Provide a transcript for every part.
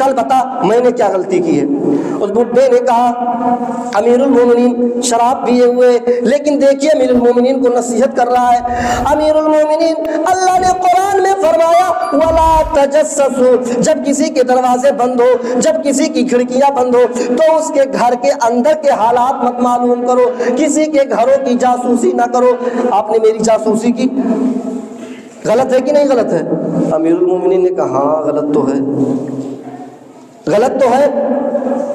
چل بتا میں نے کیا غلطی کی ہے۔ اس بڈھے نے کہا امیر المومنین شراب پیے ہوئے، لیکن دیکھیے امیر المومنین کو نصیحت کر رہا ہے۔ امیر المومنین اللہ نے قرآن میں فرمایا وَلَا تَجَسَّسُوا، جب کسی کے دروازے بند ہو، جب کسی کی کھڑکیاں بند ہو تو اس کے گھر کے اندر کے حالات مت معلوم کرو، کسی کے گھروں کی جاسوسی نہ کرو۔ آپ نے میری جاسوسی کی، غلط ہے کہ نہیں غلط ہے؟ امیر المومنین نے کہا ہاں غلط تو ہے، غلط تو ہے۔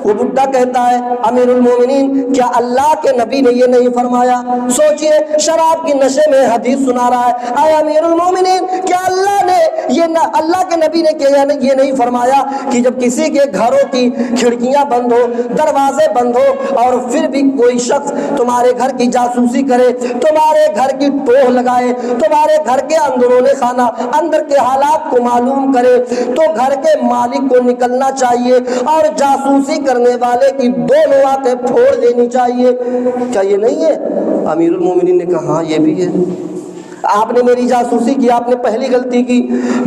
وہ بڈھا کہتا ہے امیر المومنین کیا اللہ کے نبی نے یہ نہیں فرمایا؟ سوچئے شراب کی نشے میں حدیث سنا رہا ہے، اے امیر المومنین کیا اللہ کے نبی نے یہ نہیں فرمایا کہ جب کسی کے گھروں کی کھڑکیاں بند ہو، دروازے بند ہو اور پھر بھی کوئی شخص تمہارے گھر کی جاسوسی کرے، تمہارے گھر کی ٹوہ لگائے، تمہارے گھر کے اندرون خانہ اندر کے حالات کو معلوم کرے، تو گھر کے مالک کو نکلنا چاہیے اور جاسوسی کرنے والے کی دونوں آنکھیں پھوڑ دینی چاہیے۔ کیا یہ نہیں ہے؟ امیر المومنین نے کہا ہاں یہ بھی ہے۔ آپ نے میری جاسوسی کی، آپ نے پہلی غلطی کی۔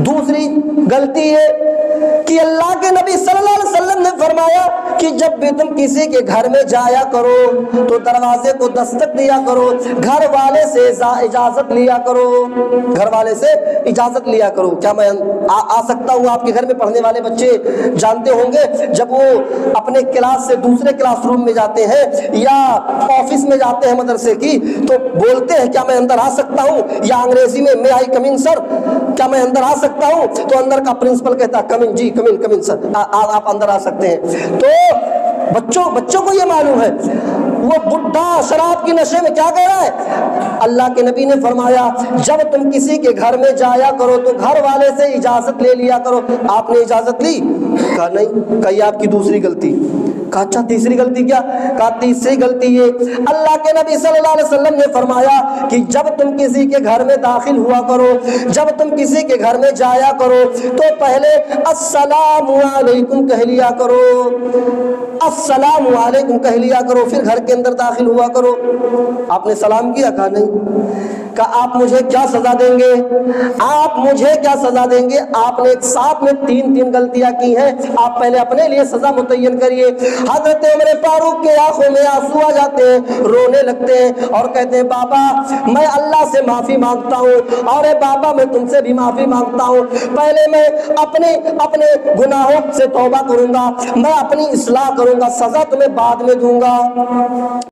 دوسری غلطی یہ کہ اللہ کے نبی صلی اللہ علیہ وسلم نے فرمایا کہ جب بھی تم کسی کے گھر میں جایا کرو تو دروازے کو دستک دیا کرو، گھر والے سے اجازت لیا کرو، گھر والے سے اجازت لیا کرو۔ کیا میں آ سکتا ہوں؟ آپ کے گھر میں پڑھنے والے بچے جانتے ہوں گے جب وہ اپنے کلاس سے دوسرے کلاس روم میں جاتے ہیں یا آفس میں جاتے ہیں مدرسے کی تو بولتے ہیں کیا میں اندر آ سکتا ہوں، یا انگریزی میں may I come in sir، کیا میں اندر آ سکتا ہوں؟ تو اندر کا پرنسپل کہتا ہے کم ان جی، کم ان سر، آپ اندر آ سکتے ہیں۔ تو بچوں کو یہ معلوم ہے۔ وہ بڈھا شراب کی نشے میں کیا کہہ رہا ہے؟ اللہ کے نبی نے فرمایا جب تم کسی کے گھر میں جایا کرو تو گھر والے سے اجازت لے لیا کرو۔ آپ نے اجازت لی؟ کہا نہیں۔ کہا یہ آپ کی دوسری غلطی۔ کہا اچھا تیسری غلطی کیا؟ کہا تیسری غلطی یہ اللہ کے نبی صلی اللہ علیہ وسلم نے فرمایا کہ جب تم کسی کے گھر میں داخل ہوا کرو، جب تم کسی کے گھر میں جایا کرو تو پہلے السلام علیکم کہہ لیا کرو، السلام علیکم کہہ لیا کرو، پھر گھر کے اندر داخل ہوا کرو۔ آپ نے سلام کیا؟ کہا نہیں۔ کہا آپ مجھے کیا سزا دیں گے؟ آپ مجھے کیا سزا دیں گے؟ آپ نے ایک ساتھ میں تین غلطیاں کی ہیں، آپ پہلے اپنے لیے سزا متعین کریے۔ حضرت عمر فاروق کے آنکھوں میں آنسو آ جاتے ہیں، رونے لگتے ہیں اور کہتے ہیں بابا میں اللہ سے معافی مانگتا ہوں، اور اے بابا میں تم سے بھی معافی مانگتا ہوں، پہلے میں اپنے گناہوں سے توبہ کروں گا، میں اپنی اصلاح کروں گا، سزا تمہیں بعد میں دوں گا۔